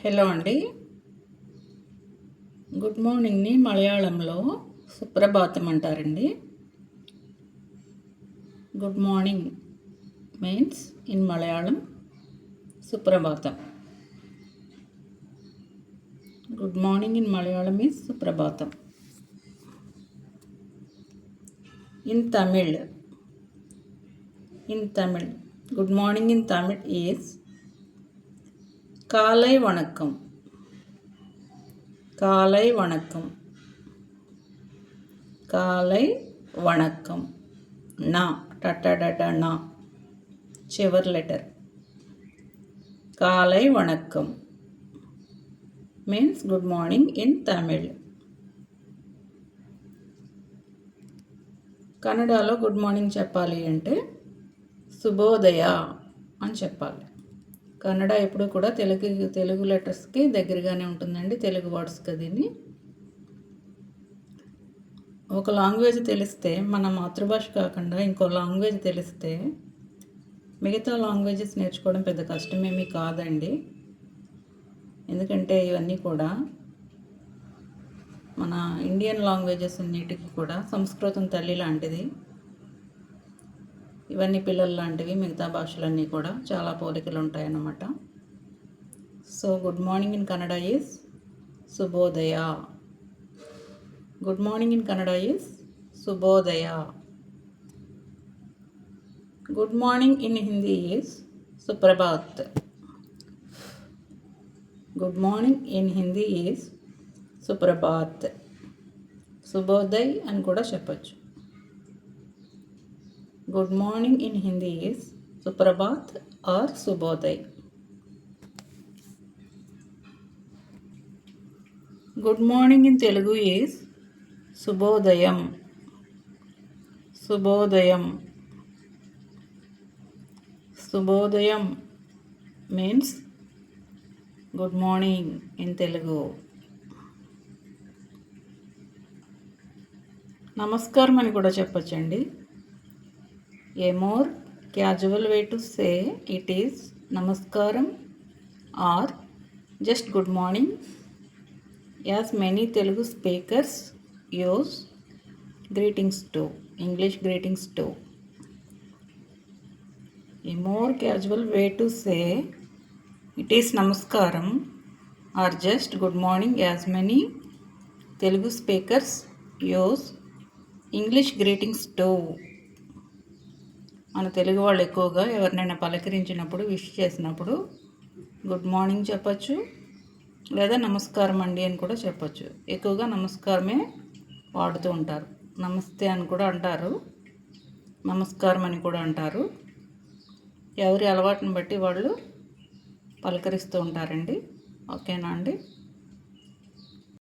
Hello అండి. Good మార్నింగ్ని మలయాళంలో సుప్రభాతం అంటారండి. Good morning means in Malayalam suprabhatam. Good morning in Malayalam is suprabhatam. In Tamil good morning in Tamil is kalai vanakkam. காலை வணக்கம். காலை வணக்கம். నా టటడట నా చివరి letter. Kalai vanakkam means good morning in Tamil. కన్నడలో గుడ్ మార్నింగ్ చెప్పాలి అంటే శుభోదయ అని చెప్పాలి. కన్నడ ఎప్పుడు కూడా తెలుగు లెటర్స్కి దగ్గరగానే ఉంటుందండి, తెలుగు వర్డ్స్కి. దీన్ని ఒక లాంగ్వేజ్ తెలిస్తే, మన మాతృభాష కాకుండా ఇంకో లాంగ్వేజ్ తెలిస్తే మిగతా లాంగ్వేజెస్ నేర్చుకోవడం పెద్ద కష్టమేమీ కాదండి. ఎందుకంటే ఇవన్నీ కూడా మన ఇండియన్ లాంగ్వేజెస్ అన్నిటికీ కూడా సంస్కృతం తల్లి లాంటిది. ఇవన్నీ పిల్లలు లాంటివి. మిగతా భాషలన్నీ కూడా చాలా పోలికలు ఉంటాయన్నమాట. So good morning in Kannada is shubhodaya. Good morning in Kannada is shubhodaya. Good morning in Hindi is suprabhat. Good morning in Hindi is suprabhat. శుభోదయ్ అని కూడా చెప్పచ్చు. Good morning in Hindi is suprabhat or shubhoday. Good morning in Telugu is shubhodayam. Shubhodayam. Shubhodayam means good morning in Telugu. నమస్కారం అని కూడా చెప్పచ్చండి. A more casual way to say it is namaskaram or just good morning, as many Telugu speakers use greetings too, English greetings too. A more casual way to say it is namaskaram or just good morning, as many Telugu speakers use English greetings too. మన తెలుగు వాళ్ళు ఎక్కువగా ఎవరినైనా పలకరించినప్పుడు, wish చేసినప్పుడు good morning చెప్పచ్చు, లేదా నమస్కారం అండి అని కూడా చెప్పచ్చు. ఎక్కువగా నమస్కారమే వాడుతూ ఉంటారు. నమస్తే అని కూడా అంటారు, నమస్కారం అని కూడా అంటారు. ఎవరి అలవాటుని బట్టి వాళ్ళు పలకరిస్తూ ఉంటారండి. ఓకేనా అండి?